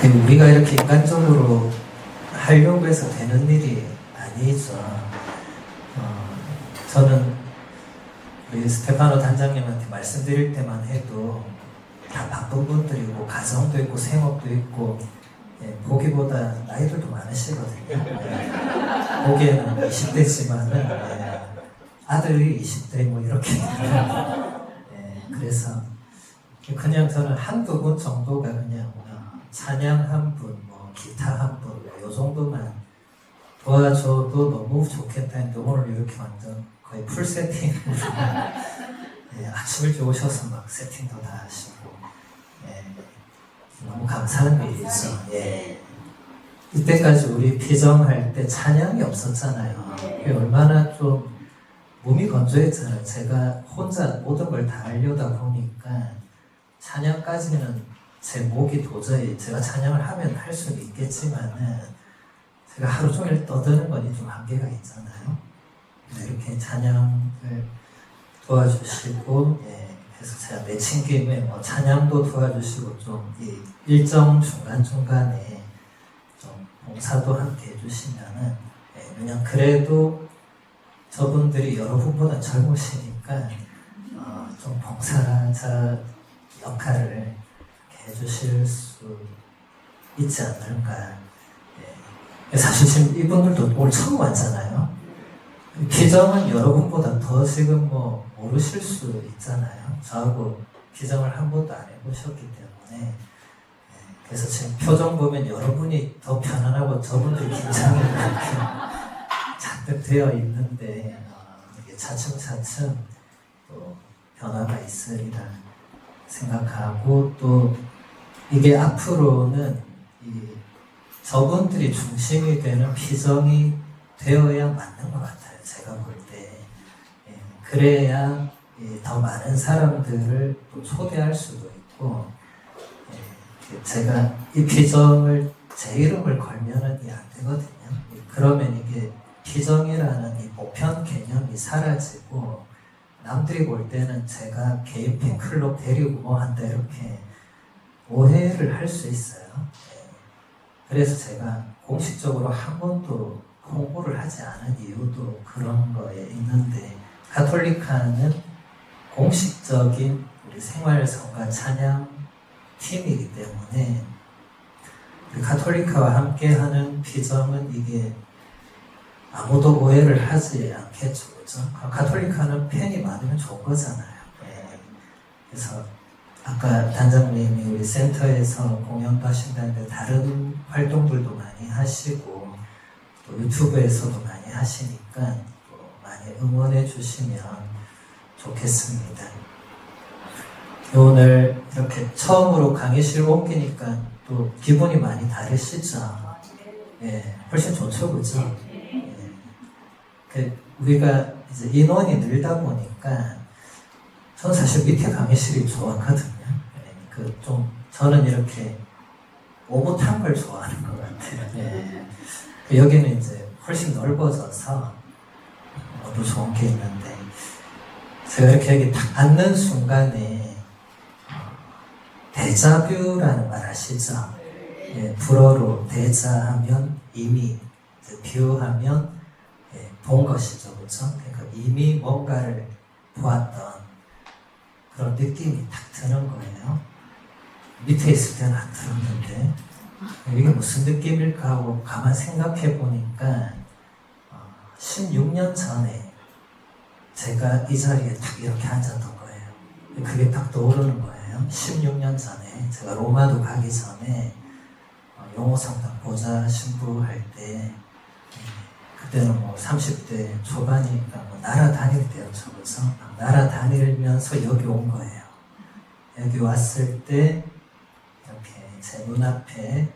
우리가 이렇게 인간적으로 하려고 해서 되는 일이 아니죠. 저는 우리 스테파노 단장님한테 말씀드릴 때만 해도 다 바쁜 분들이고 가정도 있고 생업도 있고 보기보다 나이들도 많으시거든요. 보기에는 20대지만은 아들이 20대 뭐 이렇게 그래서 그냥 저는 한두 분 정도가 그냥 찬양 한 분, 뭐 기타 한 분, 요 정도만 도와줘도 너무 좋겠다 했는데 오늘 이렇게 완전 거의 풀 세팅으로 아침 일찍 오셔서 막 세팅도 다 하시고 너무 감사한 일이죠. 이때까지 우리 피정할 때 찬양이 없었잖아요. 그게 얼마나 좀 몸이 건조했잖아요. 제가 혼자 모든 걸 다 하려다 보니까 찬양까지는 제 목이 도저히 제가 찬양을 하면 할 수는 있겠지만은 제가 하루 종일 떠드는 거니 좀 한계가 있잖아요. 이렇게 찬양을 도와주시고 그래서 제가 내친 김에 뭐 찬양도 도와주시고 좀 이 일정 중간중간에 좀 봉사도 함께 해주시면은 그냥 그래도 저분들이 여러분보다 젊으시니까 좀 봉사자 역할을 해주실 수 있지 않을까. 사실 지금 이분들도 오늘 처음 왔잖아요. 기정은 여러분보다 더 지금 뭐 모르실 수 있잖아요. 저하고 기정을 한 번도 안 해보셨기 때문에 그래서 지금 표정 보면 여러분이 더 편안하고 저분들 긴장이 이렇게 잔뜩 되어 있는데 이게 차츰차츰 또 변화가 있으리라 생각하고 또 이게 앞으로는 저분들이 중심이 되는 피정이 되어야 맞는 것 같아요. 제가 볼 때. 그래야 더 많은 사람들을 또 초대할 수도 있고 제가 이 피정을 제 이름을 걸면은 안 되거든요. 그러면 이게 피정이라는 이 보편 개념이 사라지고 남들이 볼 때는 제가 개인 팬클럽 데리고 뭐 한다 이렇게 오해를 할 수 있어요. 그래서 제가 공식적으로 한 번도 홍보를 하지 않은 이유도 그런 거에 있는데 가톨리카는 공식적인 우리 생활성가 찬양 팀이기 때문에 우리 가톨리카와 함께하는 피정은 이게 아무도 오해를 하지 않겠죠. 그렇죠? 가톨리카는 팬이 많으면 좋은 거잖아요. 그래서 아까 단장님이 우리 센터에서 공연도 하신다는데 다른 활동들도 많이 하시고 또 유튜브에서도 많이 하시니까 또 많이 응원해 주시면 좋겠습니다. 오늘 이렇게 처음으로 강의실 옮기니까 또 기분이 많이 다르시죠? 훨씬 좋죠, 그죠? 우리가 이제 인원이 늘다 보니까 저는 사실 밑에 강의실이 좋았거든요. 저는 이렇게 오붓한 걸 좋아하는 것 같아요. 여기는 이제 훨씬 넓어져서 또 좋은 게 있는데 제가 이렇게 여기 딱 앉는 순간에 데자뷰라는 말 아시죠? 불어로 데자하면 이미, 뷰하면 본 것이죠, 그렇죠? 그러니까 이미 뭔가를 보았던 그런 느낌이 딱 드는 거예요. 밑에 있을 때는 안 들었는데 이게 무슨 느낌일까 하고 가만 생각해 보니까 16년 전에 제가 이 자리에 딱 이렇게 앉았던 거예요. 그게 딱 떠오르는 거예요. 16년 전에 제가 로마도 가기 전에 용호성당 보좌 신부할 때 그때는 뭐 30대 초반이니까 뭐 날아다닐 때였죠. 그래서 날아다니면서 여기 온 거예요. 여기 왔을 때 이렇게 제 눈앞에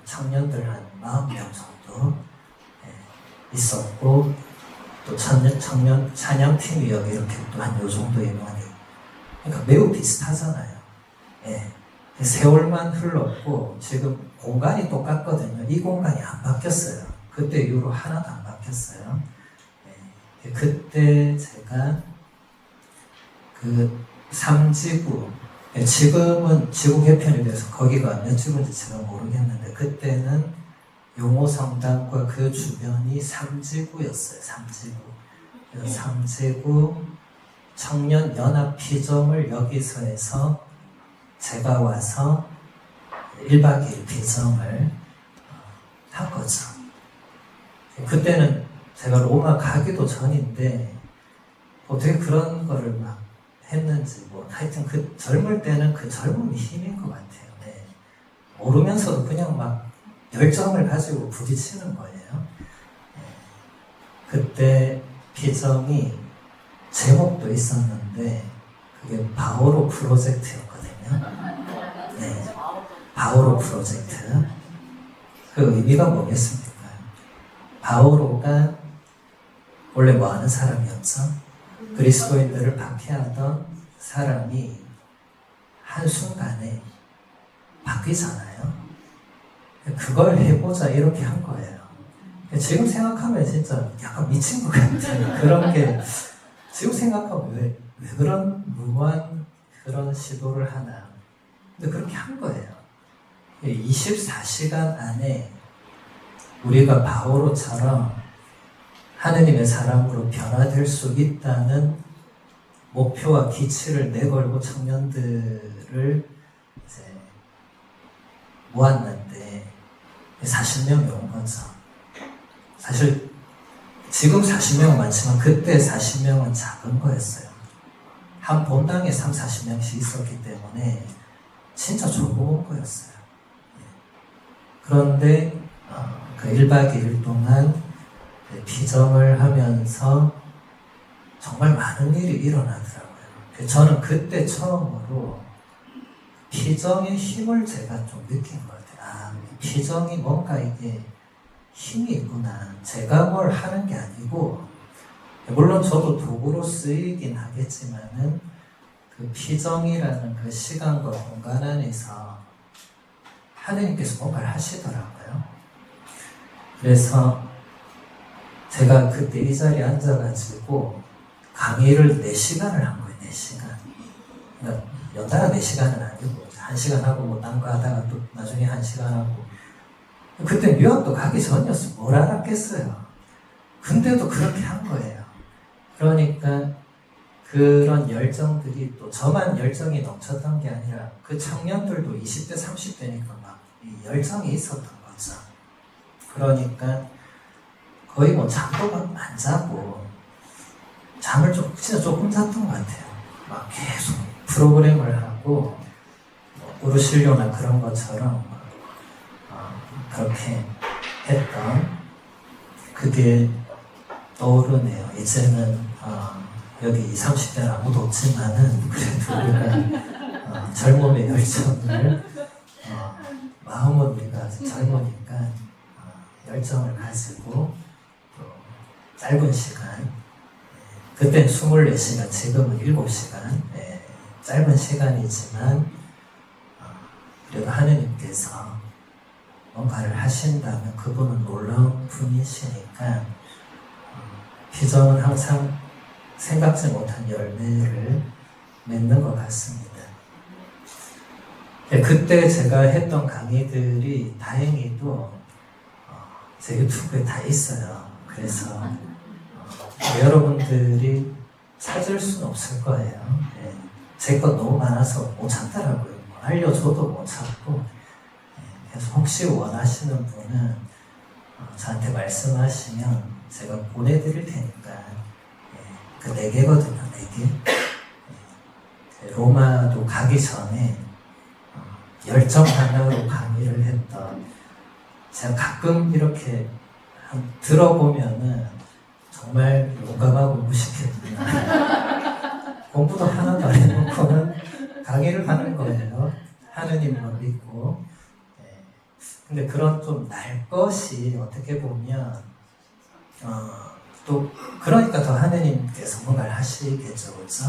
청년들 한 40명 정도 있었고 또 청년 찬양팀이 여기 이렇게 또 한 요 정도 인원이 그러니까 매우 비슷하잖아요. 세월만 흘렀고 지금 공간이 똑같거든요. 이 공간이 안 바뀌었어요. 그때 이후로 하나도 안 바뀌었어요. 그때 제가 그 3지구 지금은 지구 개편이 돼서 거기가 몇 지구인지 제가 모르겠는데 그때는 용호성당과 그 주변이 3지구였어요. 3지구. 그래서 3지구 청년 연합 피정을 여기서 해서 제가 와서 1박 2일 피정을 한 거죠. 그때는 제가 로마 가기도 전인데 어떻게 그런 거를 막 했는지 하여튼 그 젊을 때는 그 젊음이 힘인 것 같아요. 네. 모르면서도 그냥 막 열정을 가지고 부딪히는 거예요. 네. 그때 피정이 제목도 있었는데 그게 바오로 프로젝트였거든요. 네. 바오로 프로젝트. 그 의미가 뭐겠습니까? 바오로가 원래 뭐 하는 사람이었죠? 그리스도인들을 박해하던 사람이 한순간에 바뀌잖아요. 그걸 해보자 이렇게 한 거예요. 지금 생각하면 진짜 약간 미친 것 같아요. 그런 게 지금 생각하면 왜 그런 무모한 그런 시도를 하나. 근데 그렇게 한 거예요. 24시간 안에 우리가 바오로처럼 하느님의 사람으로 변화될 수 있다는 목표와 기치를 내걸고 청년들을 이제 모았는데 40명이 온 거죠. 사실 지금 40명은 많지만 그때 40명은 작은 거였어요. 한 본당에 30-40명씩 있었기 때문에 진짜 조금 거였어요. 그런데 그 1박 2일 동안 피정을 하면서 정말 많은 일이 일어나더라고요. 저는 그때 처음으로 피정의 힘을 제가 좀 느낀 것 같아요. 피정이 뭔가 이게 힘이 있구나. 제가 뭘 하는 게 아니고, 물론 저도 도구로 쓰이긴 하겠지만은 그 피정이라는 그 시간과 공간 안에서 하느님께서 뭔가를 하시더라고요. 그래서 제가 그때 이 자리에 앉아가지고 강의를 4시간을 한 거예요. 4시간. 그러니까 연달아 4시간은 아니고 1시간 하고 뭐 딴 거 하다가 또 나중에 1시간 하고. 그때 유학도 가기 전이었어요. 뭘 알았겠어요. 근데도 그렇게 한 거예요. 그러니까 그런 열정들이 또 저만 열정이 넘쳤던 게 아니라 그 청년들도 20대 30대니까 막 이 열정이 있었던 거죠. 그러니까 거의 뭐 잠도 막 안 자고 잠을 진짜 조금 잤던 것 같아요. 막 계속 프로그램을 하고 우르실료나 그런 것처럼 그렇게 했던 그게 떠오르네요. 이제는 여기 20, 30대는 아무도 없지만은 그래도 우리가 젊음의 열정을 마음은 우리가 젊으니까 열정을 가지고 또 짧은 시간 그때는 24시간 지금은 7시간 짧은 시간이지만 그래도 하느님께서 뭔가를 하신다면 그분은 놀라운 분이시니까 피정은 항상 생각지 못한 열매를 맺는 것 같습니다. 그때 제가 했던 강의들이 다행히도 제 유튜브에 다 있어요. 그래서 여러분들이 찾을 수는 없을 거예요. 제 것 너무 많아서 못 찾더라고요. 알려줘도 못 찾고. 그래서 혹시 원하시는 분은 저한테 말씀하시면 제가 보내드릴 테니까 그 4개거든요. 4개. 로마도 가기 전에 열정 하나로 강의를 했던 제가 가끔 이렇게 들어보면은 정말 용감하고 무식했구나. 공부도 하나도 안 해놓고는 강의를 하는 거예요. 하느님만 믿고. 근데 그런 좀 날 것이 어떻게 보면 또 그러니까 더 하느님께서 뭔가를 하시겠죠, 그렇죠?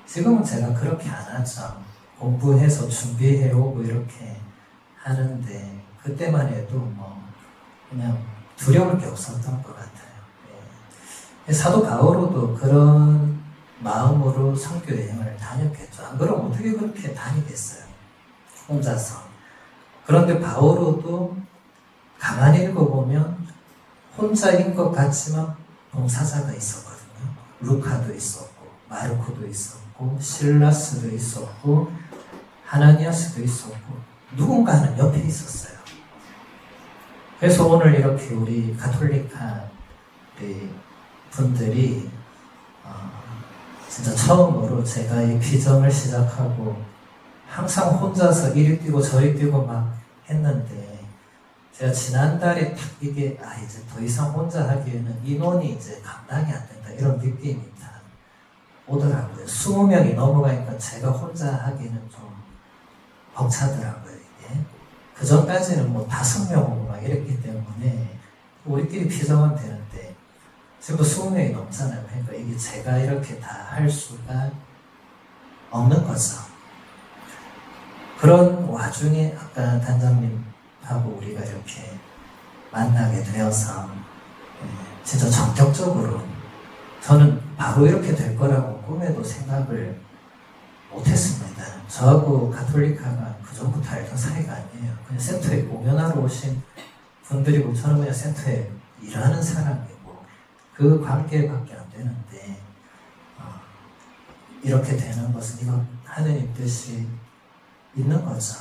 지금은 제가 그렇게 안 하죠. 공부해서 준비해오고 이렇게 하는데 그때만 해도 뭐 그냥 두려울 게 없었던 것 같아요. 사도 바오로도 그런 마음으로 선교 여행을 다녔겠죠. 안 그러면 어떻게 그렇게 다니겠어요? 혼자서. 그런데 바오로도 가만히 읽어보면 혼자인 것 같지만 봉사자가 있었거든요. 루카도 있었고, 마르코도 있었고, 실라스도 있었고, 하나니아스도 있었고, 누군가는 옆에 있었어요. 그래서 오늘 이렇게 우리 가톨릭한 우리 분들이 진짜 처음으로 제가 이 비전을 시작하고 항상 혼자서 이리 뛰고 저리 뛰고 막 했는데 제가 지난달에 딱 이게 이제 더 이상 혼자 하기에는 인원이 이제 감당이 안 된다 이런 느낌이 딱 오더라고요. 20명이 넘어가니까 제가 혼자 하기는 좀 벅차더라고요. 이게 그 전까지는 뭐 5명 오고 막 이랬기 때문에 우리끼리 비전하면 되는데 지금 20명이 넘잖아요. 그러니까 이게 제가 이렇게 다 할 수가 없는 거죠. 그런 와중에 아까 단장님하고 우리가 이렇게 만나게 되어서 진짜 전격적으로 저는 바로 이렇게 될 거라고 꿈에도 생각을 못했습니다. 저하고 가톨리카가 그 전부터 알던 사이가 아니에요. 그냥 센터에 공연하러 오신 분들이고 저는 그냥 센터에 일하는 사람이고 그 관계밖에 안 되는데 이렇게 되는 것은 이건 하느님 뜻이 있는 거죠.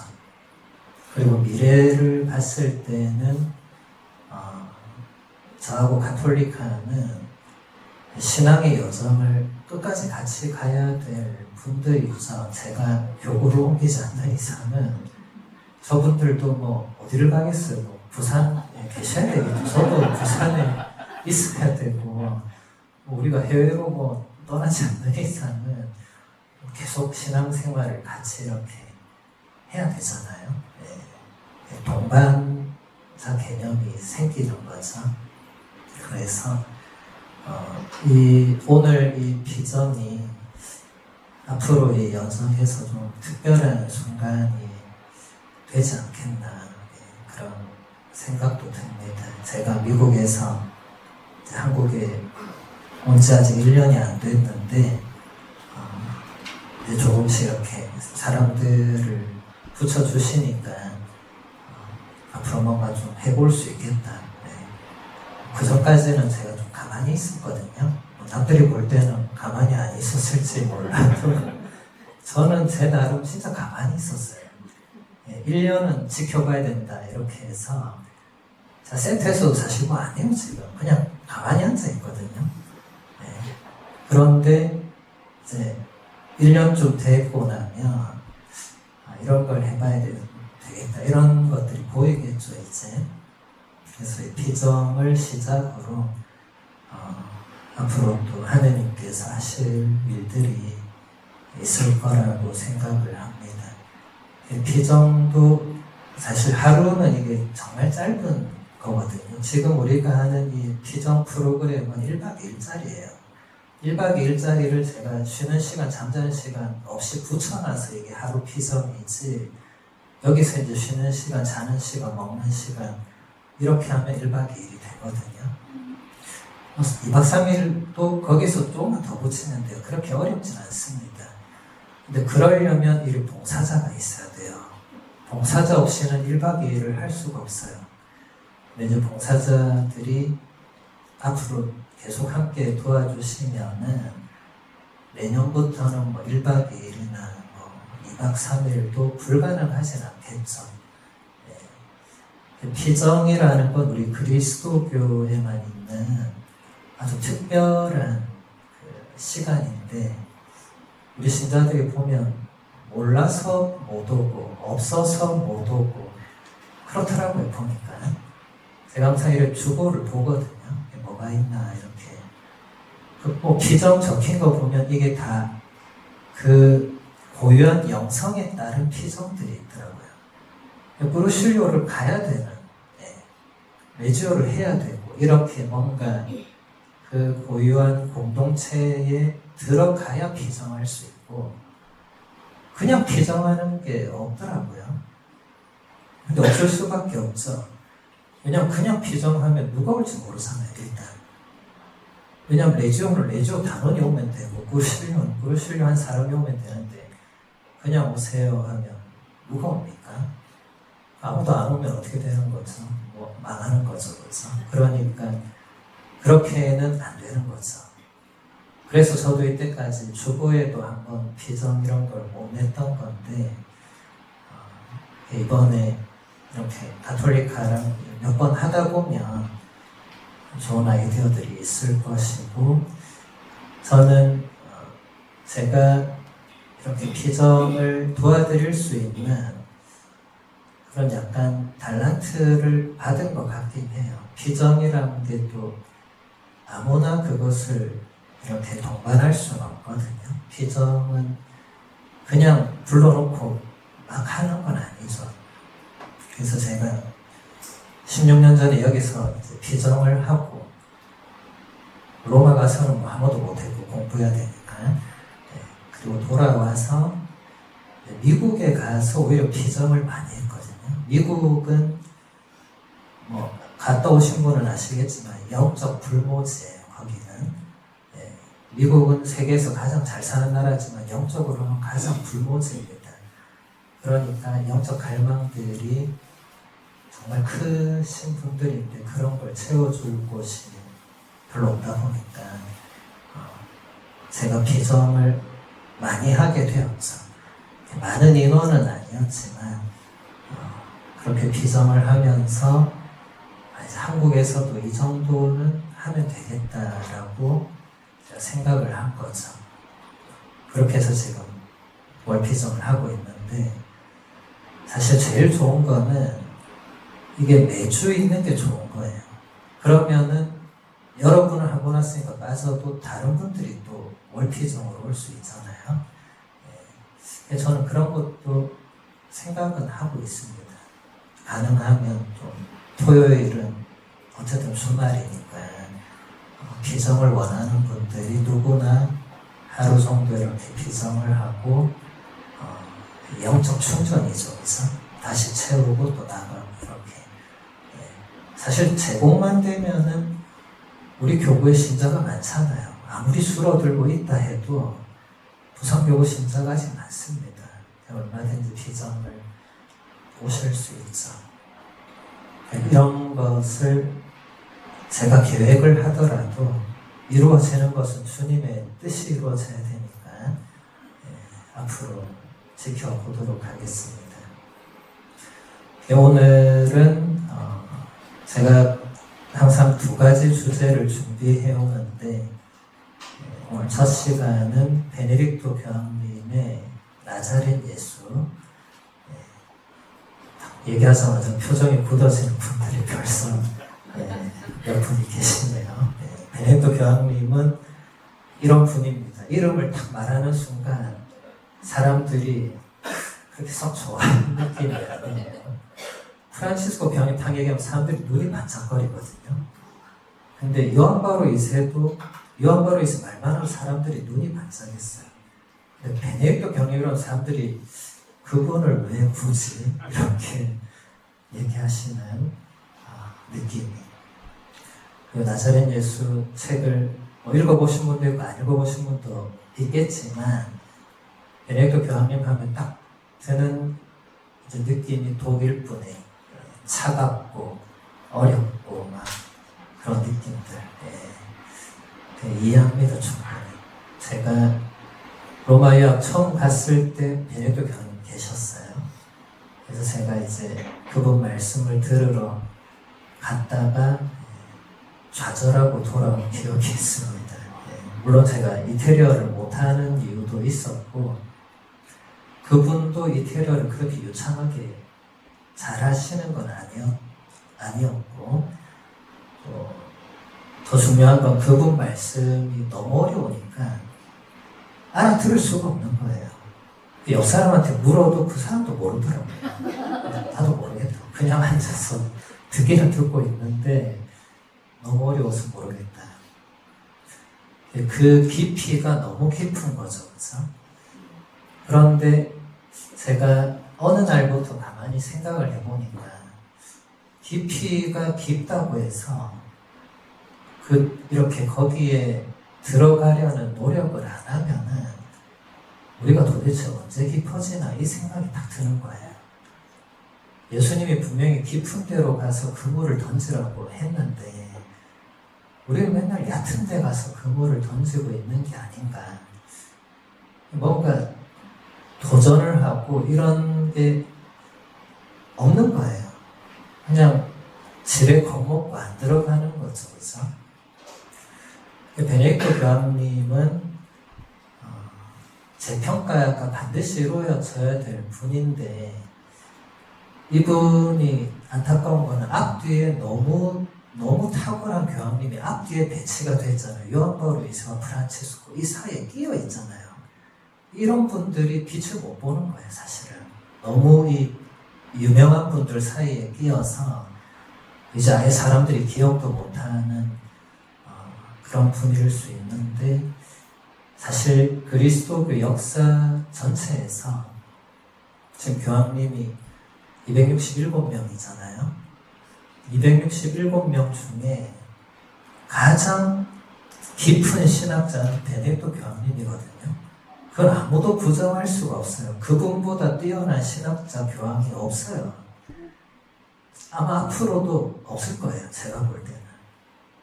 그리고 미래를 봤을 때는 저하고 가톨리카는 신앙의 여정을 끝까지 같이 가야 될 분들이죠. 제가 교구를 옮기지 않는 이상은 저분들도 뭐 어디를 가겠어요. 뭐 부산에 계셔야 되겠죠. 저도 부산에 있어야 되고 뭐 우리가 해외로 뭐 떠나지 않는 이상은 계속 신앙생활을 같이 이렇게 해야 되잖아요. 동반자 개념이 생기는 거죠. 그래서 오늘 이 비전이 앞으로의 여정에서 좀 특별한 순간이 되지 않겠나 그런 생각도 듭니다. 제가 미국에서 한국에 온 지 아직 1년이 안 됐는데 이제 조금씩 이렇게 사람들을 붙여주시니까 앞으로 뭔가 좀 해볼 수 있겠다. 그 전까지는 제가 좀 가만히 있었거든요. 남들이 볼 때는 가만히 안 있었을지 몰라도 저는 제 나름 진짜 가만히 있었어요. 1년은 지켜봐야 된다 이렇게 해서 자, 센터에서도 사실 뭐 안 해요 지금. 그냥 가만히 앉아있거든요. 그런데 이제 1년쯤 되고 나면 이런 걸 해봐야 되겠다 이런 것들이 보이겠죠 이제. 그래서 이 비전을 시작으로 앞으로 또 하느님께서 하실 일들이 있을 거라고 생각을 합니다. 이 비전도 사실 하루는 이게 정말 짧은 거거든요. 지금 우리가 하는 이 비전 프로그램은 1박 2일짜리예요. 1박 2일짜리를 제가 쉬는 시간, 잠자는 시간 없이 붙여놔서 이게 하루 비전이지 여기서 이제 쉬는 시간, 자는 시간, 먹는 시간 이렇게 하면 1박 2일이 되거든요. 2박 3일도 거기서 조금만 더 붙이면 돼요. 그렇게 어렵진 않습니다. 근데 그러려면 이 봉사자가 있어야 돼요. 봉사자 없이는 1박 2일을 할 수가 없어요. 근데 이제 봉사자들이 앞으로 계속 함께 도와주시면은 내년부터는 뭐 1박 2일이나 뭐 2박 3일도 불가능하진 않겠죠. 피정이라는 건 우리 그리스도교에만 있는 아주 특별한 시간인데 우리 신자들이 보면 몰라서 못 오고 없어서 못 오고 그렇더라고요 보니까. 제가 항상 이렇게 주보를 보거든요. 뭐가 있나 이렇게. 뭐 기정 적힌 거 보면 이게 다 그 고유한 영성에 따른 피정들이 있더라고요. 브루실료를 가야 되는, 레지오를 해야 되고 이렇게 뭔가 그 고유한 공동체에 들어가야 피정할 수 있고 그냥 피정하는 게 없더라고요. 근데 없을 수밖에 없죠. 왜냐면 그냥 피정하면 누가 올지 모르잖아요 일단. 왜냐면 레지오는 레지오 단원이 오면 되고 구르실료는 구르실료 한 사람이 오면 되는데 그냥 오세요 하면 누가 옵니까? 아무도 안 오면 어떻게 되는 거죠? 뭐 망하는 거죠, 그렇죠? 그러니까 그렇게는 안 되는 거죠. 그래서 저도 이때까지 주보에도 한번 비전 이런 걸 못 냈던 건데 이번에 이렇게 가톨릭카랑 몇 번 하다 보면 좋은 아이디어들이 있을 것이고 저는 제가 이렇게 비전을 도와드릴 수 있는 그런 약간 달란트를 받은 것 같긴 해요. 비전이라는 게 또 아무나 그것을 이렇게 동반할 수는 없거든요. 비전은 그냥 불러놓고 막 하는 건 아니죠. 그래서 제가 16년 전에 여기서 이제 비전을 하고 로마 가서는 뭐 아무도 못했고 공부해야 되니까 그리고 돌아와서 미국에 가서 오히려 비전을 많이 했거든요. 미국은 뭐 갔다 오신 분은 아시겠지만 영적 불모지예요. 거기는 미국은 세계에서 가장 잘 사는 나라지만 영적으로는 가장 불모지입니다. 그러니까 영적 갈망들이 정말 크신 분들인데 그런 걸 채워줄 곳이 별로 없다 보니까 제가 비전을 많이 하게 되었죠. 많은 인원은 아니었지만 그렇게 비전을 하면서 이제 한국에서도 이 정도는 하면 되겠다라고 생각을 한 거죠. 그렇게 해서 지금 월비전을 하고 있는데 사실 제일 좋은 거는 이게 매주 있는 게 좋은 거예요. 그러면은 여러분을 하고 났으니까 빠져도 다른 분들이 또 월피정으로 올 수 있잖아요. 저는 그런 것도 생각은 하고 있습니다. 가능하면 좀 토요일은 어쨌든 주말이니까 비정을 원하는 분들이 누구나 하루 정도 이렇게 비정을 하고 영적 충전이죠. 그래서 다시 채우고 또 나가고 이렇게 사실 제공만 되면은 우리 교구에 신자가 많잖아요. 아무리 줄어들고 있다 해도 부산교구 신자가 아직 많습니다. 얼마든지 비전을 오실 수 있죠. 이런 것을 제가 계획을 하더라도 이루어지는 것은 주님의 뜻이 이루어져야 되니까 앞으로 지켜보도록 하겠습니다. 오늘은 제가 항상 두 가지 주제를 준비해 오는데 오늘 첫 시간은 베네딕토 교황님의 나자렛 예수 얘기하자마자 표정이 굳어지는 분들이 벌써 몇 분이 계시네요. 베네딕토 교황님은 이런 분입니다. 이름을 딱 말하는 순간 사람들이 그렇게 썩 좋아하는 느낌이에요. 프란치스코 교황님 딱 얘기하면 사람들이 눈이 반짝거리거든요. 근데 요한 바로 2세도 요한 바로 2세 말만 하는 사람들이 눈이 반짝했어요. 근데 베네딕토 교황님이라는 사람들이 그분을 왜 굳이 이렇게 얘기하시는 느낌이. 나자렛 예수 책을 읽어보신 분도 있고 안 읽어보신 분도 있겠지만 베네딕토 교황님 하면 딱 드는 이제 느낌이 독일 분의 차갑고 어렵고 막 그런 느낌들 이해합니다. 충분히. 제가 로마 유학 처음 갔을 때 베네딕토 교황님 계셨어요. 그래서 제가 이제 그분 말씀을 들으러 갔다가 좌절하고 돌아온 기억이 있습니다. 물론 제가 이태리어를 못하는 이유도 있었고 그분도 이태리어를 그렇게 유창하게 잘하시는 건 아니었고 더 중요한 건 그분 말씀이 너무 어려우니까 알아들을 수가 없는 거예요. 옆 사람한테 물어도 그 사람도 모르더라고요. 나도 모르겠다고 그냥 앉아서 듣기는 듣고 있는데 너무 어려워서 모르겠다. 그 깊이가 너무 깊은 거죠. 그렇죠? 그런데 제가 어느 날부터 가만히 생각을 해보니까 깊이가 깊다고 해서 이렇게 거기에 들어가려는 노력을 안 하면은 우리가 도대체 언제 깊어지나 이 생각이 딱 드는 거예요. 예수님이 분명히 깊은 데로 가서 그물을 던지라고 했는데 우리는 맨날 얕은 데 가서 그물을 던지고 있는 게 아닌가. 뭔가 도전을 하고 이런 게 없는 거예요. 그냥 지레 겁먹고 안 들어가는 거죠. 그죠? 베네딕토 교황님은 제 평가가 반드시 이루어져야 될 분인데 이분이 안타까운 거는 앞뒤에 너무 탁월한 교황님이 앞뒤에 배치가 됐잖아요. 요한 바울 2세와 프란치스코 이 사이에 끼어 있잖아요. 이런 분들이 빛을 못 보는 거예요. 사실은 너무 이 유명한 분들 사이에 끼어서 이제 아예 사람들이 기억도 못하는 그런 분일 수 있는데 사실 그리스도교 역사 전체에서 지금 교황님이 267명이잖아요. 267명 중에 가장 깊은 신학자는 베네딕토 교황님이거든요. 그건 아무도 부정할 수가 없어요. 그분보다 뛰어난 신학자 교황이 없어요. 아마 앞으로도 없을 거예요. 제가 볼 때는.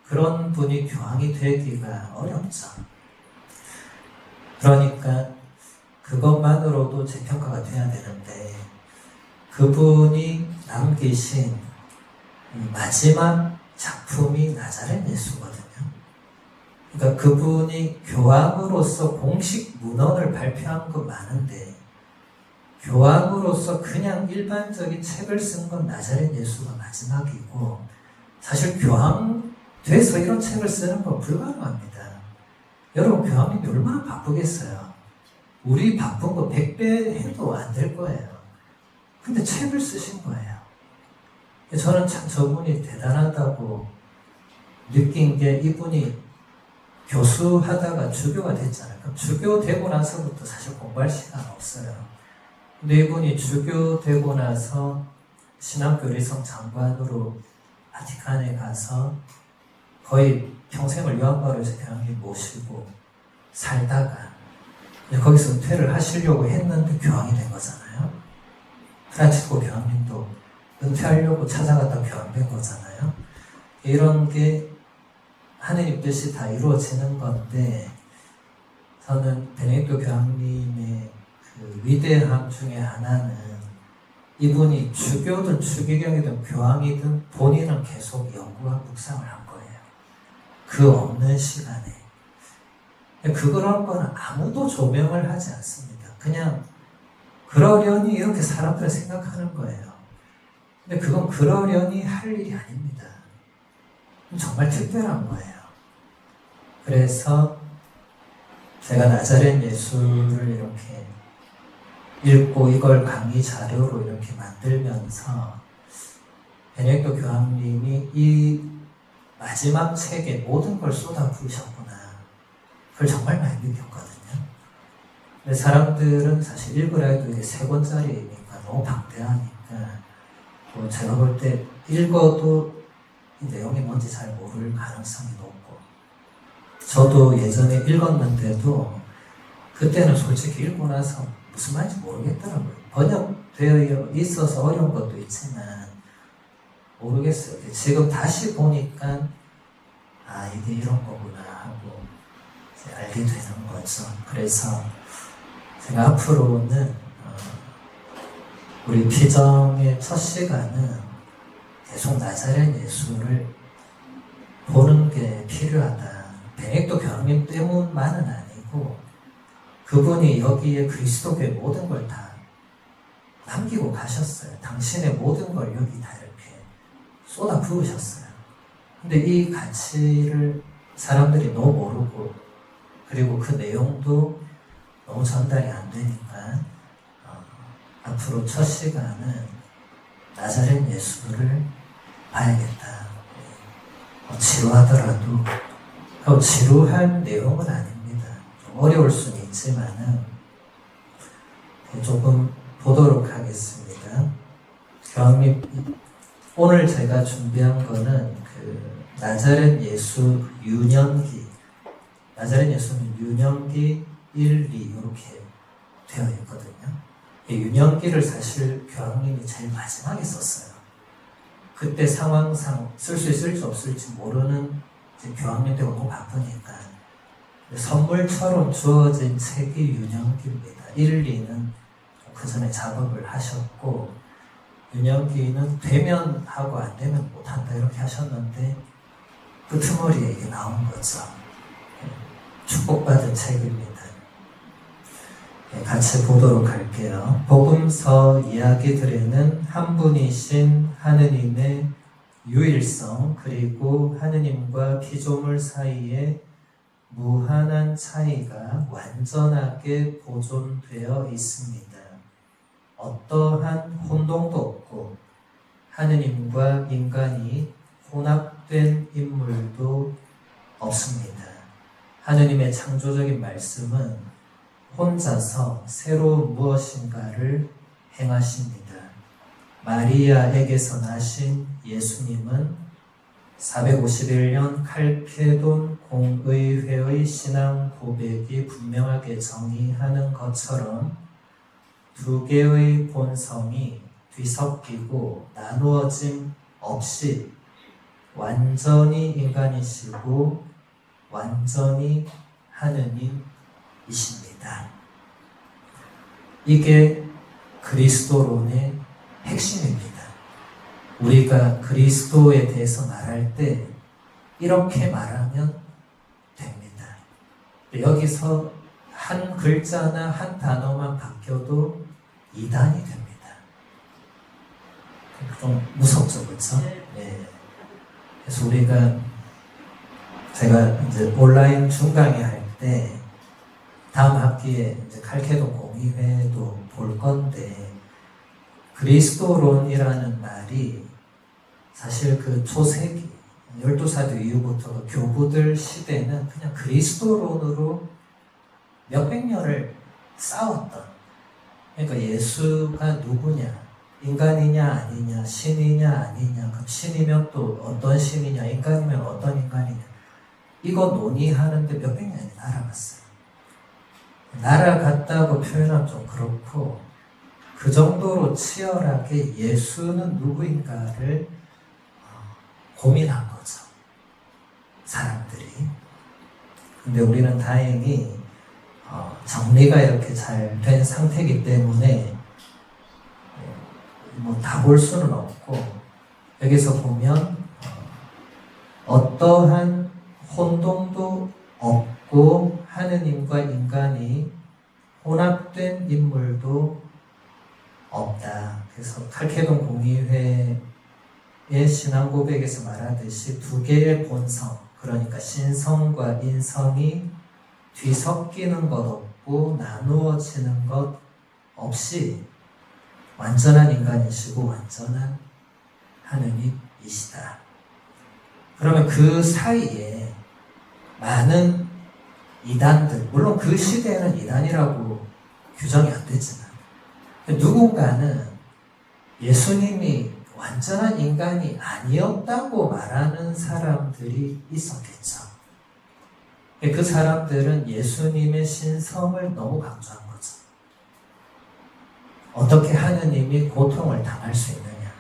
그런 분이 교황이 되기가 어렵죠. 그러니까 그것만으로도 제 평가가 돼야 되는데 그분이 남기신 마지막 작품이 나자렛 예수거든요. 그러니까 그분이 교황으로서 공식 문헌을 발표한 건 많은데 교황으로서 그냥 일반적인 책을 쓴 건 나자렛 예수가 마지막이고 사실 교황 돼서 이런 책을 쓰는 건 불가능합니다. 여러분 교황님이 얼마나 바쁘겠어요. 우리 바쁜 거 100배 해도 안 될 거예요. 근데 책을 쓰신 거예요. 저는 참 저분이 대단하다고 느낀 게 이분이 교수하다가 주교가 됐잖아요. 그럼 주교 되고 나서부터 사실 공부할 시간 없어요. 근데 이분이 주교 되고 나서 신학교리성 장관으로 바티칸에 가서 거의 평생을 요한 바울 2세 교황님 모시고 살다가 거기서 은퇴를 하시려고 했는데 교황이 된 거잖아요. 프란치스코 교황님도 은퇴하려고 찾아갔다 교황된 거잖아요. 이런 게 하느님 뜻이 다 이루어지는 건데 저는 베네딕토 교황님의 그 위대함 중에 하나는 이분이 주교든 추기경이든 교황이든 본인은 계속 연구와 묵상을 한 거예요. 그 없는 시간에. 그런 거는 아무도 조명을 하지 않습니다. 그냥 그러려니 이렇게 사람들은 생각하는 거예요. 근데 그건 그러려니 할 일이 아닙니다. 정말 특별한 거예요. 그래서 제가 나자렛 예수를 이렇게 읽고 이걸 강의 자료로 이렇게 만들면서 베네딕토 교황님이 이 마지막 책에 모든 걸 쏟아부으셨구나. 그걸 정말 많이 느꼈거든요. 근데 사람들은 사실 읽으라 해도 이게 3권짜리니까 너무 방대하니까 또 제가 볼 때 읽어도 이 내용이 뭔지 잘 모를 가능성이 높고 저도 예전에 읽었는데도 그때는 솔직히 읽고 나서 무슨 말인지 모르겠더라고요. 번역되어 있어서 어려운 것도 있지만 모르겠어요. 지금 다시 보니까 아 이게 이런 거구나 하고 이제 알게 되는 거죠. 그래서 제가 앞으로는 우리 피정의 첫 시간은 계속 나자렛 예수를 보는 게 필요하다. 베네딕토 교황님 때문만은 아니고 그분이 여기에 그리스도교의 모든 걸 다 남기고 가셨어요. 당신의 모든 걸 여기 다 이렇게 쏟아 부으셨어요. 근데 이 가치를 사람들이 너무 모르고 그리고 그 내용도 너무 전달이 안 되니까 앞으로 첫 시간은 나자렛 예수를 봐야겠다. 지루하더라도 지루한 내용은 아닙니다. 좀 어려울 수는 있지만은 조금 보도록 하겠습니다. 교황님 오늘 제가 준비한 거는 그 나자렛 예수 유년기, 나자렛 예수는 유년기 1, 2 이렇게 되어 있거든요. 이 유년기를 사실 교황님이 제일 마지막에 썼어요. 그때 상황상 쓸 수 있을지 없을지 모르는 교황님 때문에 너무 바쁘니까 선물처럼 주어진 책이 유년기입니다. 1, 2는 그 전에 작업을 하셨고 유년기는 되면 하고 안 되면 못한다 이렇게 하셨는데 끄트머리에 이게 나온 거죠. 축복받은 책입니다. 같이 보도록 할게요. 복음서 이야기들에는 한 분이신 하느님의 유일성 그리고 하느님과 피조물 사이에 무한한 차이가 완전하게 보존되어 있습니다. 어떠한 혼동도 없고 하느님과 인간이 혼합된 인물도 없습니다. 하느님의 창조적인 말씀은 혼자서 새로운 무엇인가를 행하십니다. 마리아에게서 나신 예수님은 451년 칼케돈 공의회의 신앙 고백이 분명하게 정의하는 것처럼 두 개의 본성이 뒤섞이고 나누어짐 없이 완전히 인간이시고 완전히 하느님이십니다. 이게 그리스도론의 핵심입니다. 우리가 그리스도에 대해서 말할 때 이렇게 말하면 됩니다. 여기서 한 글자나 한 단어만 바뀌어도 이단이 됩니다. 좀 무섭죠, 그렇죠? 네. 그래서 제가 이제 온라인 중강의 할 때 다음 학기에 이제 칼케돈 공의회도 볼 건데 그리스도론이라는 말이 사실 그 초세기 12사도 이후부터 그 교부들 시대는 그냥 그리스도론으로 몇백 년을 싸웠던, 그러니까 예수가 누구냐, 인간이냐 아니냐, 신이냐 아니냐, 그럼 신이면 또 어떤 신이냐, 인간이면 어떤 인간이냐, 이거 논의하는데 몇백 년이 날아갔어요. 날아갔다고 표현하면 좀 그렇고 그 정도로 치열하게 예수는 누구인가를 고민한 거죠, 사람들이. 근데 우리는 다행히 정리가 이렇게 잘 된 상태이기 때문에 뭐 다 볼 수는 없고 여기서 보면 어떠한 혼동도 없고 하느님과 인간이 혼합된 인물도 없다. 그래서 칼케돈 공의회의 신앙 고백에서 말하듯이 두 개의 본성, 그러니까 신성과 인성이 뒤섞이는 것 없고 나누어지는 것 없이 완전한 인간이시고 완전한 하느님이시다. 그러면 그 사이에 많은 이단들, 물론 그 시대에는 이단이라고 규정이 안 되지만 누군가는 예수님이 완전한 인간이 아니었다고 말하는 사람들이 있었겠죠. 그 사람들은 예수님의 신성을 너무 강조한 거죠. 어떻게 하느님이 고통을 당할 수 있느냐,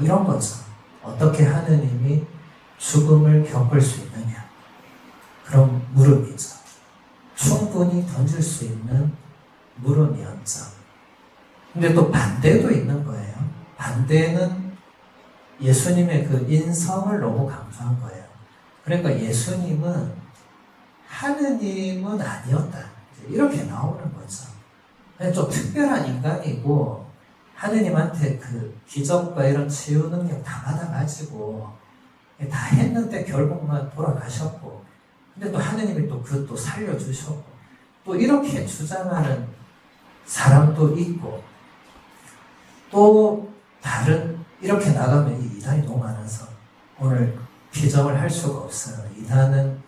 이런 거죠. 어떻게 하느님이 죽음을 겪을 수 있느냐, 그런 물음이죠. 충분히 던질 수 있는 물음이었죠. 근데 또 반대도 있는 거예요. 반대는 예수님의 그 인성을 너무 강조한 거예요. 그러니까 예수님은 하느님은 아니었다, 이렇게 나오는 거죠. 좀 특별한 인간이고 하느님한테 그 기적과 이런 치유 능력 다 받아가지고 다 했는데 결국만 돌아가셨고, 근데 또 하느님이 또 그것도 살려주셨고, 또 이렇게 주장하는 사람도 있고, 또 다른, 이렇게 나가면 이 이단이 너무 많아서 오늘 피정을 할 수가 없어요. 이단은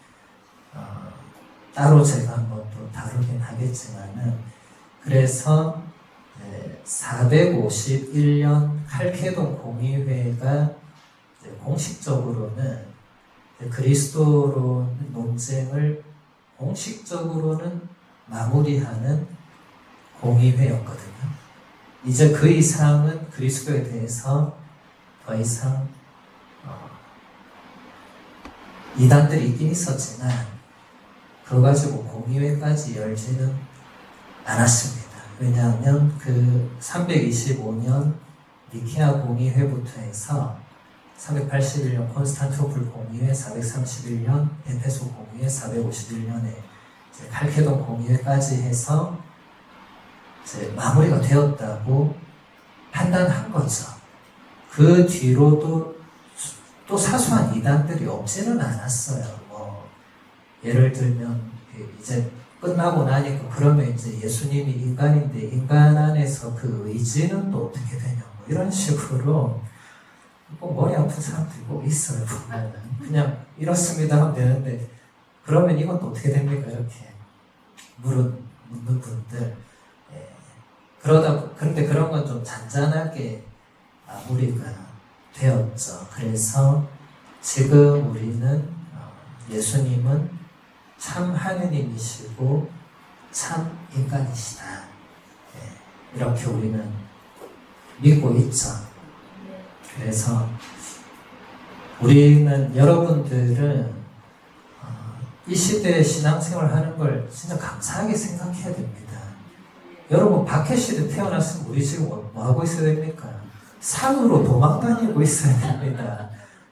따로 제가 한번 또 다루긴 하겠지만은, 그래서 451년 칼케돈 공의회가 공식적으로는 그리스도로 논쟁을 공식적으로는 마무리하는 공의회였거든요. 이제 그 이상은 그리스도에 대해서 더 이상 이단들이 있긴 있었지만 그거 가지고 공의회까지 열지는 않았습니다. 왜냐하면 그 325년 니케아 공의회부터 해서 381년 콘스탄티노플 공의회, 431년 에페소 공의회, 451년에 칼케돈 공의회까지 해서 이제 마무리가 되었다고 판단한 거죠. 그 뒤로도 또 사소한 이단들이 없지는 않았어요. 예를 들면 이제 끝나고 나니까 그러면 이제 예수님이 인간인데 인간 안에서 그 의지는 또 어떻게 되냐 이런 식으로 꼭 머리 아픈 사람들이 꼭 있어요. 보면은 그냥 이렇습니다 하면 되는데 그러면 이건 또 어떻게 됩니까? 이렇게 묻는 분들. 그런데 그런 건 좀 잔잔하게 마무리가 되었죠. 그래서 지금 우리는 예수님은 참 하느님이시고 참 인간이시다. 이렇게 우리는 믿고 있죠. 그래서 우리는 여러분들은 이 시대에 신앙생활 하는 걸 진짜 감사하게 생각해야 됩니다. 여러분 박해 시대 태어났으면 우리 지금 뭐 하고 있어야 됩니까? 산으로 도망 다니고 있어야 됩니다.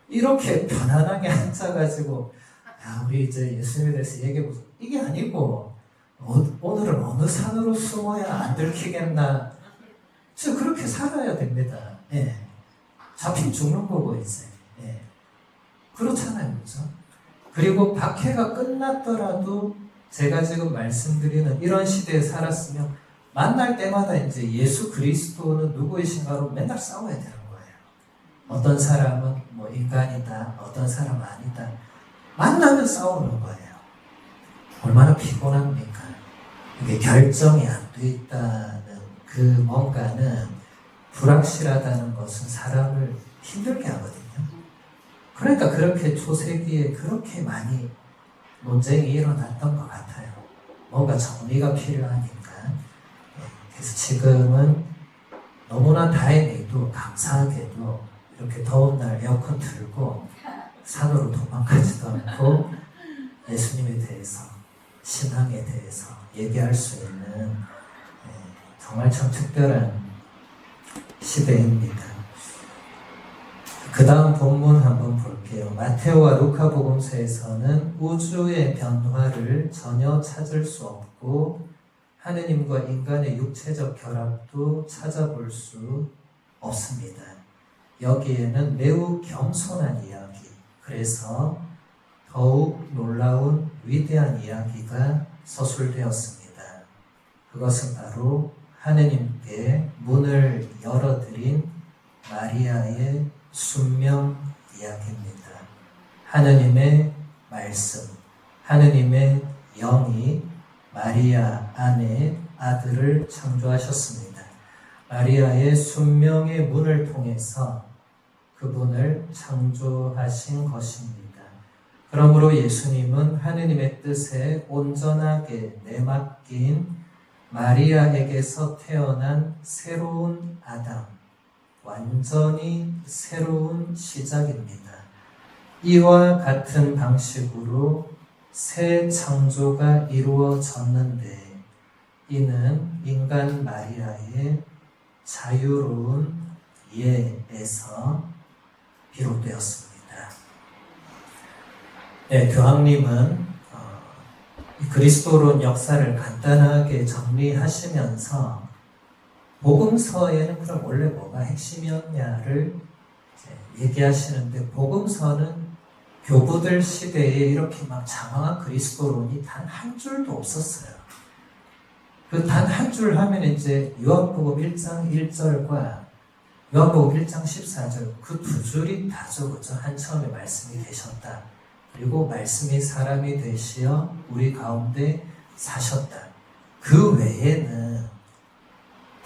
이렇게 편안하게 앉아가지고 우리 이제 예수님에 대해서 얘기해보자. 이게 아니고 오늘은 어느 산으로 숨어야 안 들키겠나. 진짜 그렇게 살아야 됩니다. 잡히면 죽는 거고 이제. 그렇잖아요. 그렇죠? 그리고 박해가 끝났더라도 제가 지금 말씀드리는 이런 시대에 살았으면 만날 때마다 이제 예수 그리스도는 누구이신가로 맨날 싸워야 되는 거예요. 어떤 사람은 뭐 인간이다, 어떤 사람은 아니다. 만나면 싸우는 거예요. 얼마나 피곤합니까? 이게 결정이 안 돼 있다는 그 뭔가는 불확실하다는 것은 사람을 힘들게 하거든요. 그러니까 그렇게 초세기에 그렇게 많이 논쟁이 일어났던 것 같아요. 뭔가 정리가 필요하니까. 그래서 지금은 너무나 다행히도 감사하게도 이렇게 더운 날 에어컨 틀고 산으로 도망가지도 않고 예수님에 대해서 신앙에 대해서 얘기할 수 있는 정말 참 특별한 시대입니다. 그 다음 본문 한번 볼게요. 마테오와 루카복음서에서는 우주의 변화를 전혀 찾을 수 없고 하느님과 인간의 육체적 결합도 찾아볼 수 없습니다. 여기에는 매우 겸손한 이야기, 그래서 더욱 놀라운 위대한 이야기가 서술되었습니다. 그것은 바로 하느님께 문을 열어드린 마리아의 순명 이야기입니다. 하느님의 말씀, 하느님의 영이 마리아 안에 아들을 창조하셨습니다. 마리아의 순명의 문을 통해서 그분을 창조하신 것입니다. 그러므로 예수님은 하느님의 뜻에 온전하게 내맡긴 마리아에게서 태어난 새로운 아담, 완전히 새로운 시작입니다. 이와 같은 방식으로 새 창조가 이루어졌는데 이는 인간 마리아의 자유로운 예에서 비롯되었습니다. 교황님은 그리스도론 역사를 간단하게 정리하시면서 복음서에는 그럼 원래 뭐가 핵심이었냐를 얘기하시는데 복음서는 교부들 시대에 이렇게 막 장황한 그리스도론이 단 한 줄도 없었어요. 그 단 한 줄 하면 이제 요한복음 1장 1절과 요한복음 1장 14절 그 두 줄이 다죠. 그죠? 한 처음에 말씀이 되셨다. 그리고 말씀이 사람이 되시어 우리 가운데 사셨다. 그 외에는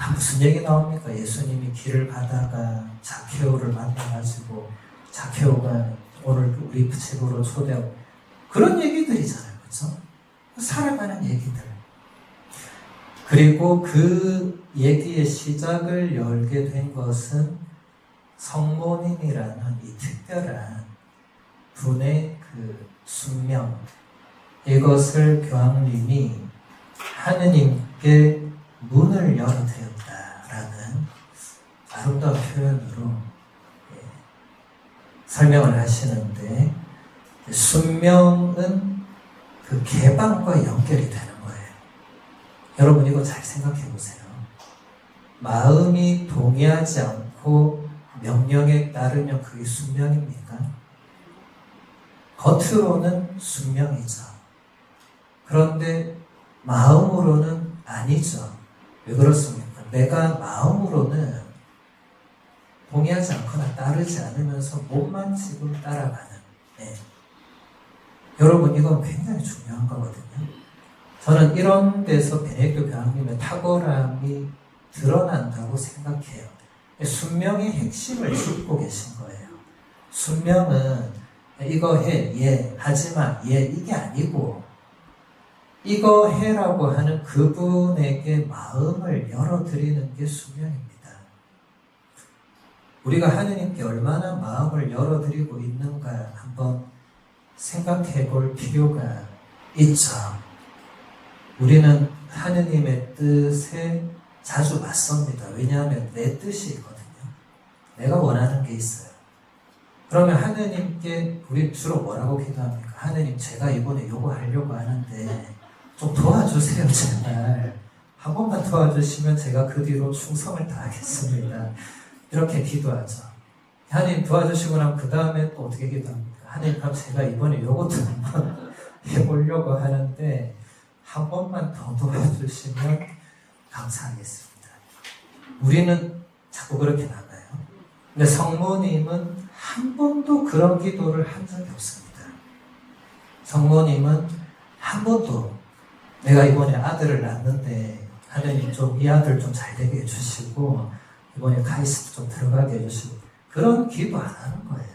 다 무슨 얘기 나옵니까? 예수님이 길을 가다가 자케오를 만나가지고 자케오가 오늘 우리 집으로 초대하고 그런 얘기들이잖아요. 그렇죠? 살아가는 얘기들. 그리고 그 얘기의 시작을 열게 된 것은 성모님이라는 이 특별한 분의 그 순명, 이것을 교황님이 하느님께 문을 열어드렸다라는 아름다운 표현으로 설명을 하시는데, 순명은 그 개방과 연결이 되는 거예요. 여러분 이거 잘 생각해 보세요. 마음이 동의하지 않고 명령에 따르면 그게 순명입니까? 겉으로는 순명이죠. 그런데 마음으로는 아니죠. 왜 그렇습니까? 내가 마음으로는 동의하지 않거나 따르지 않으면서 몸만 지금 따라가는. 여러분 이건 굉장히 중요한 거거든요. 저는 이런 데서 베네딕토 교황님의 탁월함이 드러난다고 생각해요. 순명의 핵심을 짚고 계신 거예요. 순명은 이거 해, 예, 하지마, 예, 이게 아니고 이거 해라고 하는 그분에게 마음을 열어드리는 게 순명입니다. 우리가 하느님께 얼마나 마음을 열어드리고 있는가 한번 생각해 볼 필요가 있죠. 우리는 하느님의 뜻에 자주 맞섭니다. 왜냐하면 내 뜻이 있거든요. 내가 원하는 게 있어요. 그러면 하느님께 우리 주로 뭐라고 기도합니까? 하느님, 제가 이번에 요거 하려고 하는데 좀 도와주세요, 제발. 한 번만 도와주시면 제가 그 뒤로 충성을 다하겠습니다. 이렇게 기도하죠. 하느님 도와주시고 나면 그 다음에 또 어떻게 기도합니까? 하느님, 그럼 제가 이번에 요것도 한번 해보려고 하는데 한 번만 더 도와주시면 감사하겠습니다. 우리는 자꾸 그렇게 나가요. 근데 성모님은 한 번도 그런 기도를 한 적이 없습니다. 성모님은 한 번도 내가 이번에 아들을 낳는데 하느님 좀 이 아들 좀 잘 되게 해주시고 이번에 카이스트 좀 들어가게 해주시고 그런 기도 안 하는 거예요.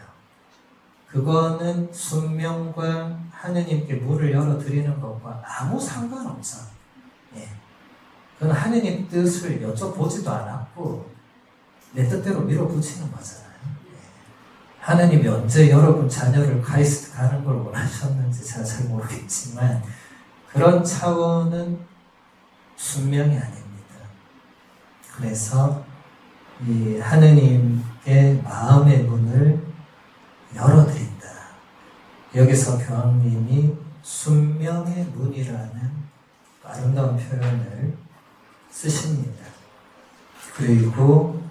그거는 순명과 하느님께 문을 열어드리는 것과 아무 상관없죠. 그건 하느님 뜻을 여쭤보지도 않았고 내 뜻대로 밀어붙이는 거잖아요. 하느님이 언제 여러분 자녀를 카이스트 가는 걸 원하셨는지 제가 잘 모르겠지만 그런 차원은 순명이 아닙니다. 그래서 이 하느님께 마음의 문을 열어드린다. 여기서 교황님이 순명의 문이라는 아름다운 표현을 쓰십니다. 그리고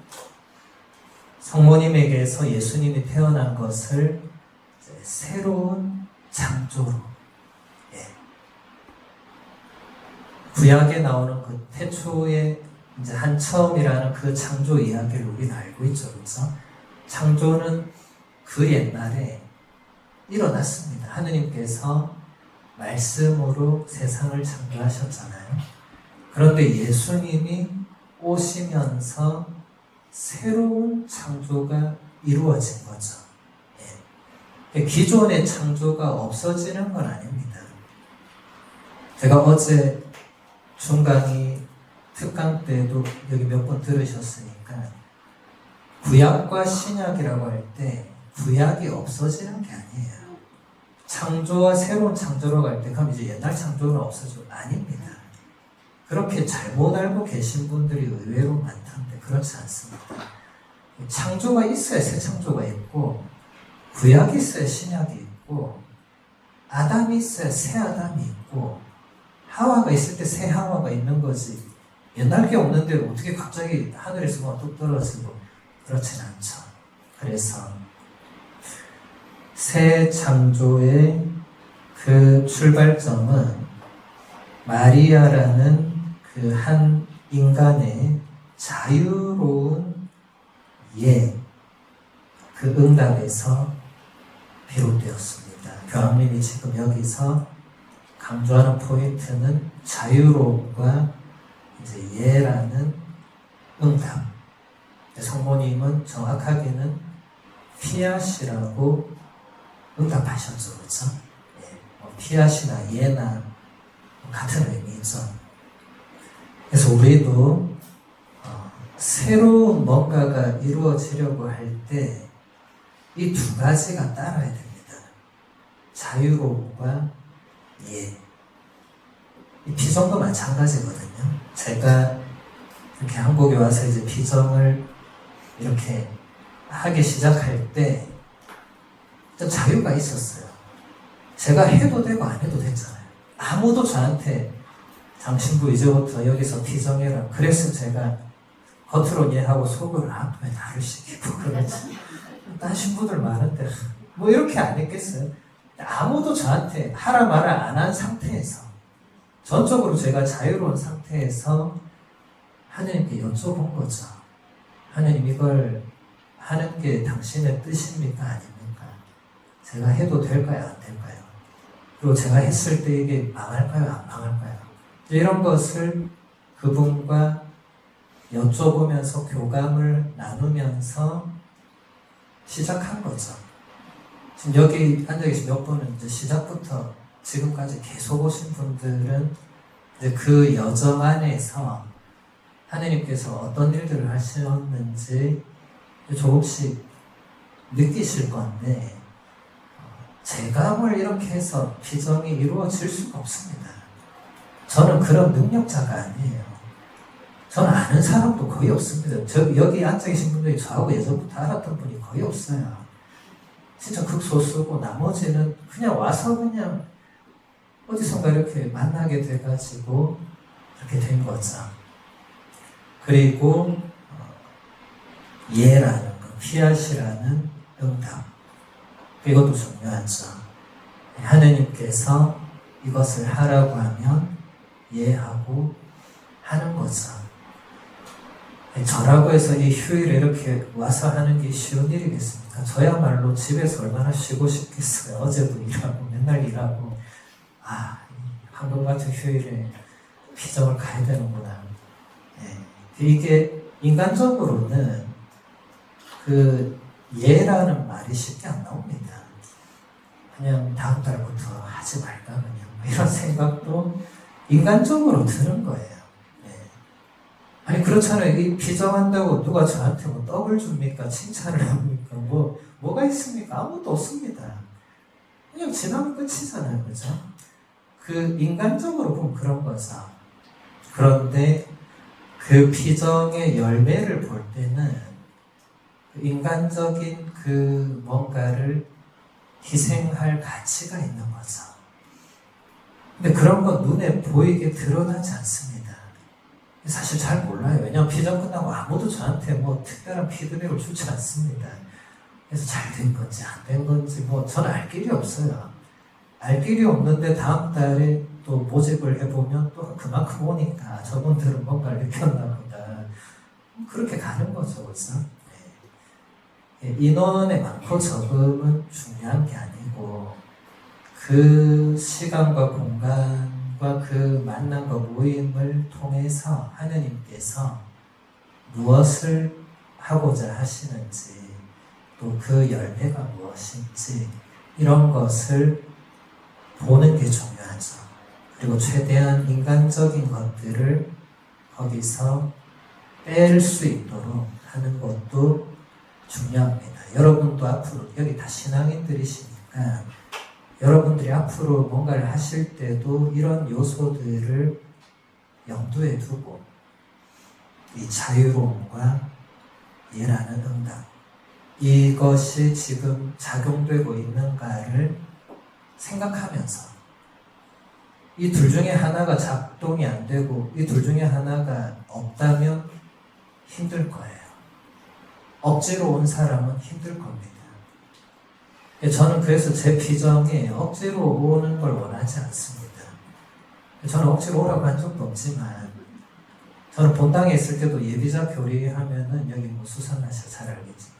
성모님에게서 예수님이 태어난 것을 새로운 창조로, 구약에 나오는 그 태초의 이제 한 처음이라는 그 창조 이야기를 우리는 알고 있죠. 그래서 창조는 그 옛날에 일어났습니다. 하느님께서 말씀으로 세상을 창조하셨잖아요. 그런데 예수님이 오시면서 새로운 창조가 이루어진 거죠. 기존의 창조가 없어지는 건 아닙니다. 제가 어제 중강의 특강 때도 여기 몇 번 들으셨으니까 구약과 신약이라고 할 때 구약이 없어지는 게 아니에요. 창조와 새로운 창조로 갈 때 그럼 이제 옛날 창조는 없어져? 아닙니다. 그렇게 잘못 알고 계신 분들이 의외로 많던데 그렇지 않습니다. 창조가 있어야 새 창조가 있고 구약이 있어야 신약이 있고 아담이 있어야 새 아담이 있고 하와가 있을 때 새 하와가 있는 거지 옛날 게 없는데 어떻게 갑자기 하늘에서 뭐 뚝 떨어지고 그렇진 않죠. 그래서 새 창조의 그 출발점은 마리아라는 그 한 인간의 자유로운 그 응답에서 비롯되었습니다. 교황님이 지금 여기서 강조하는 포인트는 자유로움과 이제 예라는 응답. 성모님은 정확하게는 피앗이라고 응답하셨죠. 그렇죠? 피앗이나 예나 같은 의미죠. 그래서 우리도 새로운 뭔가가 이루어지려고 할 때 이 두 가지가 따라야 됩니다. 자유로움과 예. 이 비전도 마찬가지거든요. 제가 이렇게 한국에 와서 이제 비전을 이렇게 하기 시작할 때 좀 자유가 있었어요. 제가 해도 되고 안 해도 됐잖아요. 아무도 저한테 당신부 이제부터 여기서 비정해라. 그래서 제가 겉으로 얘하고 속으로 왜 나를 시키고 그러지? 딴 신부들 많은데 뭐 이렇게 안 했겠어요? 아무도 저한테 하라 마라 안 한 상태에서 전적으로 제가 자유로운 상태에서 하나님께 여쭤본 거죠. 하나님 이걸 하는 게 당신의 뜻입니까? 아닙니까? 제가 해도 될까요? 안 될까요? 그리고 제가 했을 때 이게 망할까요? 안 망할까요? 이런 것을 그분과 여쭤보면서 교감을 나누면서 시작한 거죠. 지금 여기 앉아 계신 몇 분은 이제 시작부터 지금까지 계속 오신 분들은 이제 그 여정 안에서 하나님께서 어떤 일들을 하셨는지 조금씩 느끼실 건데 제가 뭘 이렇게 해서 비전이 이루어질 수가 없습니다. 저는 그런 능력자가 아니에요. 저는 아는 사람도 거의 없습니다. 여기 앉아 계신 분들이 저하고 예전부터 알았던 분이 거의 없어요. 진짜 극소수고 나머지는 그냥 와서 그냥 어디선가 이렇게 만나게 돼가지고 이렇게 된 거죠. 그리고 예라는 거, 피앗이라는 응답. 이것도 중요하죠. 하느님께서 이것을 하라고 하면 예하고 하는 거죠. 저라고 해서 이 휴일에 이렇게 와서 하는 게 쉬운 일이겠습니까? 저야말로 집에서 얼마나 쉬고 싶겠어요. 어제도 일하고 맨날 일하고 한국 같은 휴일에 피정을 가야 되는구나. 이게 인간적으로는 그 예라는 말이 쉽게 안 나옵니다. 그냥 다음 달부터 하지 말까 그냥 이런 생각도 인간적으로 드는 거예요. 아니 그렇잖아요. 이 비정한다고 누가 저한테 뭐 떡을 줍니까? 칭찬을 합니까? 뭐가 있습니까? 아무것도 없습니다. 그냥 지나면 끝이잖아요. 그죠? 그 인간적으로 보면 그런 거죠. 그런데 그 비정의 열매를 볼 때는 인간적인 그 뭔가를 희생할 가치가 있는 거죠. 근데 그런 건 눈에 보이게 드러나지 않습니다. 사실 잘 몰라요. 왜냐하면 피정 끝나고 아무도 저한테 뭐 특별한 피드백을 주지 않습니다. 그래서 잘 된 건지 안 된 건지 저는 알 길이 없어요. 알 길이 없는데 다음 달에 또 모집을 해보면 또 그만큼 오니까 저분들은 뭔가를 느꼈나 보다. 그렇게 가는 거죠. 그래서 인원의 많고 적음은 중요한 게 아니고 그 시간과 공간과 그 만남과 모임을 통해서 하느님께서 무엇을 하고자 하시는지 또 그 열매가 무엇인지 이런 것을 보는 게 중요하죠. 그리고 최대한 인간적인 것들을 거기서 뺄 수 있도록 하는 것도 중요합니다. 여러분도 앞으로 여기 다 신앙인들이시니까 여러분들이 앞으로 뭔가를 하실 때도 이런 요소들을 염두에 두고 이 자유로움과 예라는 응답 이것이 지금 작용되고 있는가를 생각하면서 이 둘 중에 하나가 작동이 안 되고 이 둘 중에 하나가 없다면 힘들 거예요. 억지로 온 사람은 힘들 겁니다. 저는 그래서 제 비정에 억지로 오는 걸 원하지 않습니다. 저는 억지로 오라고 한 적도 없지만 저는 본당에 있을 때도 예비자 교리하면은 여기 수산나 씨가 잘 알겠지만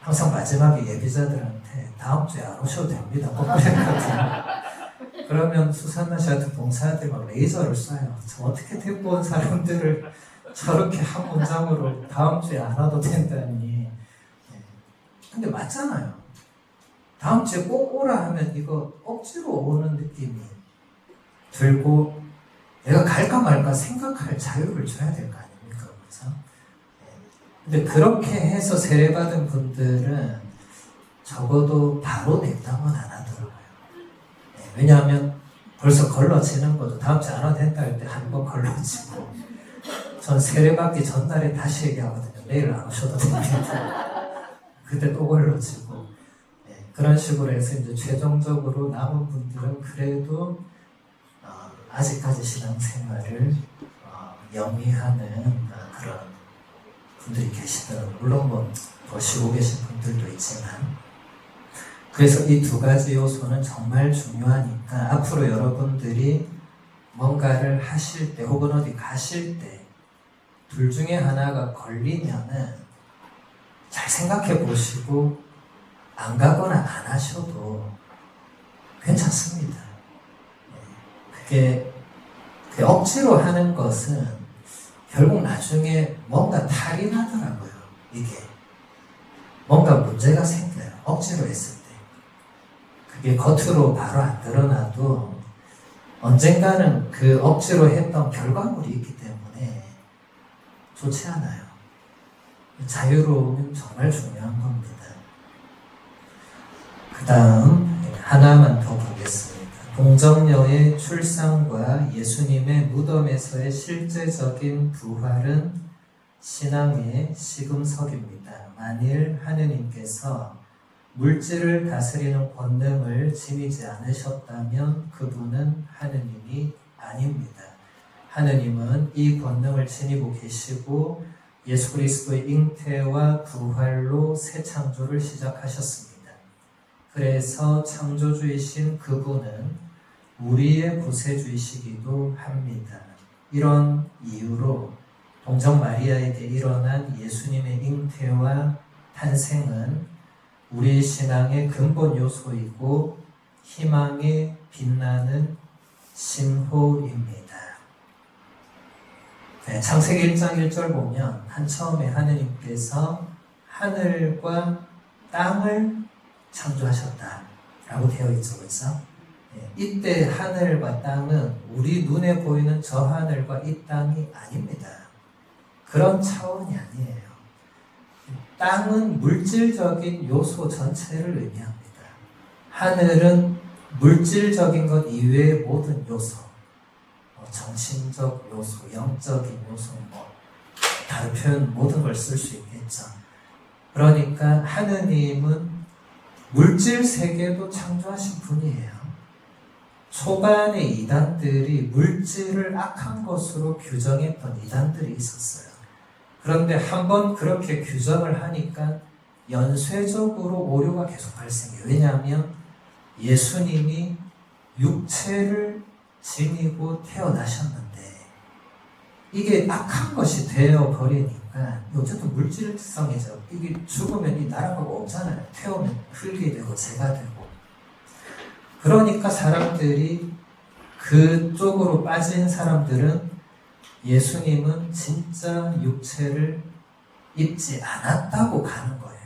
항상 마지막에 예비자들한테 다음 주에 안 오셔도 됩니다. 꼭 그랬거든요. 그러면 수산나 씨 같은 봉사자들이 막 레이저를 쏴요. 저 어떻게 데리고 온 사람들을 저렇게 한 문장으로 다음 주에 안 와도 된다니. 근데 맞잖아요. 다음 주에 꼭 오라 하면 이거 억지로 오는 느낌이 들고 내가 갈까 말까 생각할 자유를 줘야 될 거 아닙니까? 그래서 근데 그렇게 해서 세례받은 분들은 적어도 바로 냉담은 안 하더라고요. 왜냐하면 벌써 걸러지는 것도 다음 주에 안 와도 된다 할 때 한 번 걸러지고 전 세례받기 전날에 다시 얘기하거든요. 내일 안 오셔도 됩니다. 그때 또 걸러지고 그런 식으로 해서 이제 최종적으로 남은 분들은 그래도 아직까지 신앙생활을 영위하는 그런 분들이 계시더라고요. 물론 뭐 보시고 계신 분들도 있지만 그래서 이 두 가지 요소는 정말 중요하니까 앞으로 여러분들이 뭔가를 하실 때 혹은 어디 가실 때 둘 중에 하나가 걸리면은 잘 생각해 보시고 안 가거나 안 하셔도 괜찮습니다. 그게 억지로 하는 것은 결국 나중에 뭔가 탈이 나더라고요. 이게 뭔가 문제가 생겨요. 억지로 했을 때 그게 겉으로 바로 안 드러나도 언젠가는 그 억지로 했던 결과물이 있기 때문에 좋지 않아요. 자유로움은 정말 중요한 겁니다. 그 다음 하나만 더 보겠습니다. 동정녀의 출산과 예수님의 무덤에서의 실제적인 부활은 신앙의 시금석입니다. 만일 하느님께서 물질을 다스리는 권능을 지니지 않으셨다면 그분은 하느님이 아닙니다. 하느님은 이 권능을 지니고 계시고 예수 그리스도의 잉태와 부활로 새 창조를 시작하셨습니다. 그래서 창조주이신 그분은 우리의 구세주이시기도 합니다. 이런 이유로 동정 마리아에게 일어난 예수님의 잉태와 탄생은 우리 신앙의 근본 요소이고 희망의 빛나는 신호입니다. 창세기 1장 1절 보면 처음에 하느님께서 하늘과 땅을 창조하셨다라고 되어 있죠. 그렇죠? 이때 하늘과 땅은 우리 눈에 보이는 저 하늘과 이 땅이 아닙니다. 그런 차원이 아니에요. 땅은 물질적인 요소 전체를 의미합니다. 하늘은 물질적인 것 이외의 모든 요소, 정신적 요소, 영적인 요소, 다른 표현 모든 걸 쓸 수 있겠죠. 그러니까 하느님은 물질 세계도 창조하신 분이에요. 초반에 이단들이 물질을 악한 것으로 규정했던 이단들이 있었어요. 그런데 한번 그렇게 규정을 하니까 연쇄적으로 오류가 계속 발생해요. 왜냐하면 예수님이 육체를 지니고 태어나셨는데 이게 악한 것이 되어버리니까 어쨌든 물질성이죠. 이게 죽으면 이 나라가 없잖아요. 태우면 흙이 되고 재가 되고. 그러니까 사람들이 그쪽으로 빠진 사람들은 예수님은 진짜 육체를 입지 않았다고 가는 거예요.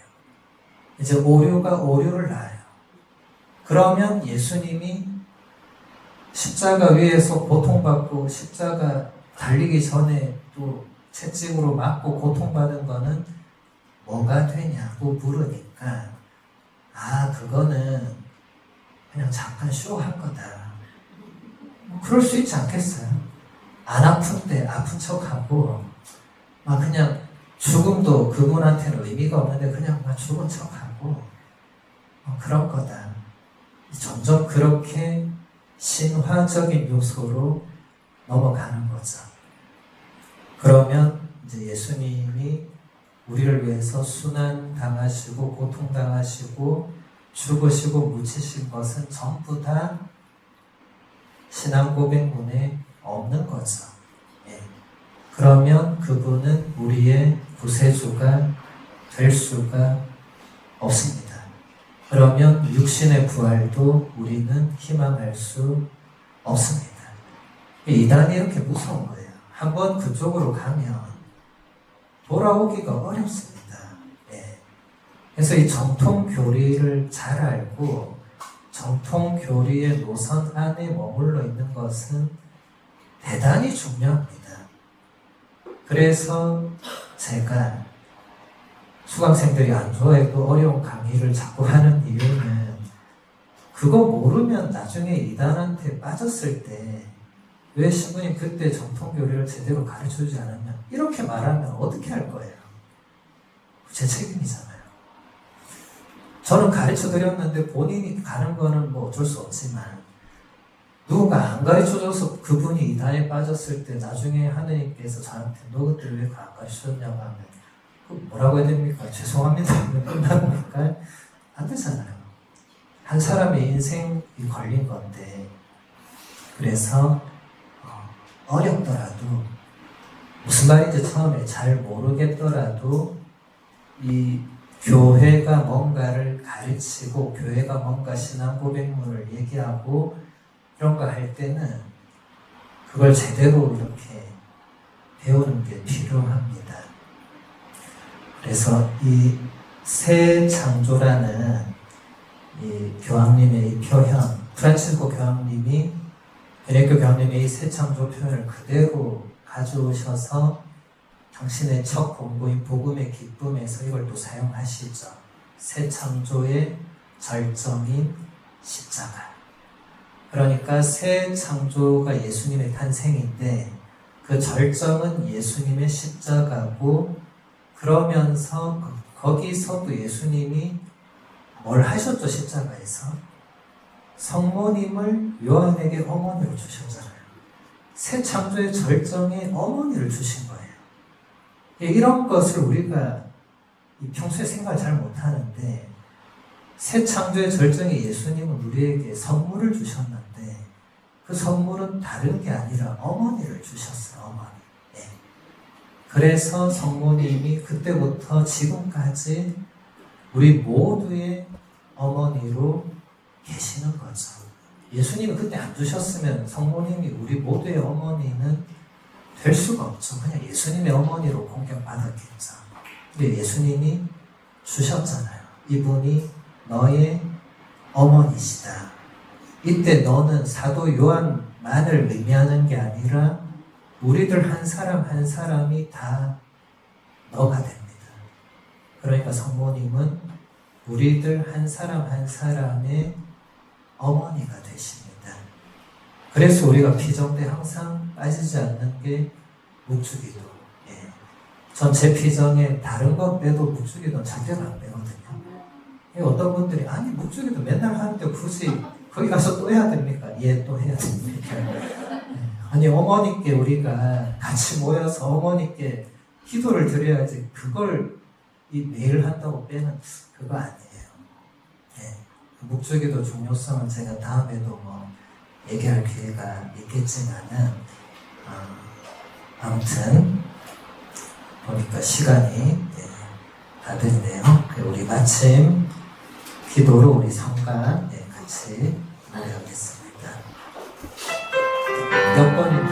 이제 오류가 오류를 낳아요. 그러면 예수님이 십자가 위에서 고통받고 십자가 달리기 전에 또 채찍으로 맞고 고통받은 거는 뭐가 되냐고 물으니까 그거는 그냥 잠깐 쇼한 거다. 그럴 수 있지 않겠어요? 안 아픈데 아픈 척하고 그냥 죽음도 그분한테는 의미가 없는데 그냥 죽은 척하고 그런 거다. 점점 그렇게 신화적인 요소로 넘어가는 거죠. 그러면 이제 예수님이 우리를 위해서 순환 당하시고 고통 당하시고 죽으시고 묻히신 것은 전부 다 신앙 고백문에 없는 거죠. 그러면 그분은 우리의 구세주가 될 수가 없습니다. 그러면 육신의 부활도 우리는 희망할 수 없습니다. 이단이 이렇게 무서운 거예요. 한번 그쪽으로 가면 돌아오기가 어렵습니다. 예. 그래서 이 정통 교리를 잘 알고 정통 교리의 노선 안에 머물러 있는 것은 대단히 중요합니다. 그래서 제가 수강생들이 안 좋아해도 어려운 강의를 자꾸 하는 이유는 그거 모르면 나중에 이단한테 빠졌을 때 왜 신부님 그때 정통교리를 제대로 가르쳐주지 않았냐 이렇게 말하면 어떻게 할 거예요? 제 책임이잖아요. 저는 가르쳐드렸는데 본인이 가는 거는 뭐 어쩔 수 없지만 누군가 안 가르쳐줘서 그분이 이단에 빠졌을 때 나중에 하느님께서 저한테 너 그때 왜 안 가르쳐줬냐고 하면 뭐라고 해야 됩니까? 죄송합니다. 끝납니까? 안 되잖아요. 한 사람의 인생이 걸린 건데 그래서 어렵더라도 무슨 말인지 처음에 잘 모르겠더라도 이 교회가 뭔가를 가르치고 교회가 뭔가 신앙 고백문을 얘기하고 이런 거 할 때는 그걸 제대로 이렇게 배우는 게 필요합니다. 그래서 이 새 창조라는 이 교황님의 이 표현, 프란치스코 교황님이 베네디토 교황님의 이 새 창조 표현을 그대로 가져오셔서 당신의 첫 공부인 복음의 기쁨에서 이걸 또 사용하시죠. 새 창조의 절정인 십자가. 그러니까 새 창조가 예수님의 탄생인데 그 절정은 예수님의 십자가고 그러면서 거기서도 예수님이 뭘 하셨죠? 십자가에서 성모님을 요한에게 어머니를 주셨잖아요. 새 창조의 절정에 어머니를 주신 거예요. 이런 것을 우리가 평소에 생각을 잘 못하는데 새 창조의 절정에 예수님은 우리에게 선물을 주셨는데 그 선물은 다른 게 아니라 어머니를 주셨어요. 어머니. 네. 그래서 성모님이 그때부터 지금까지 우리 모두의 어머니로 계시는 거죠. 예수님이 그때 안 주셨으면 성모님이 우리 모두의 어머니는 될 수가 없죠. 그냥 예수님의 어머니로 공경받았겠죠. 근데 예수님이 주셨잖아요. 이분이 너의 어머니시다. 이때 너는 사도 요한만을 의미하는 게 아니라 우리들 한 사람 한 사람이 다 너가 됩니다. 그러니까 성모님은 우리들 한 사람 한 사람의 어머니가 되십니다. 그래서 우리가 피정대 항상 빠지지 않는 게 묵주기도. 예. 전체 피정에 다른 것 빼도 묵주기도 절대로 안 빼거든요. 어떤 분들이 아니 묵주기도 맨날 하는데 굳이 거기 가서 또 해야 됩니까? 예, 또 해야 됩니까? 예. 아니 어머니께 우리가 같이 모여서 어머니께 기도를 드려야지 그걸 매일 한다고 빼는 그거 아니에요. 예. 묵주기도 중요성은 제가 다음에도 뭐 얘기할 기회가 있겠지만은 아무튼 보니까 시간이 다 됐네요. 우리 마침 기도로 우리 성가 같이 마무리하겠습니다. 몇 번이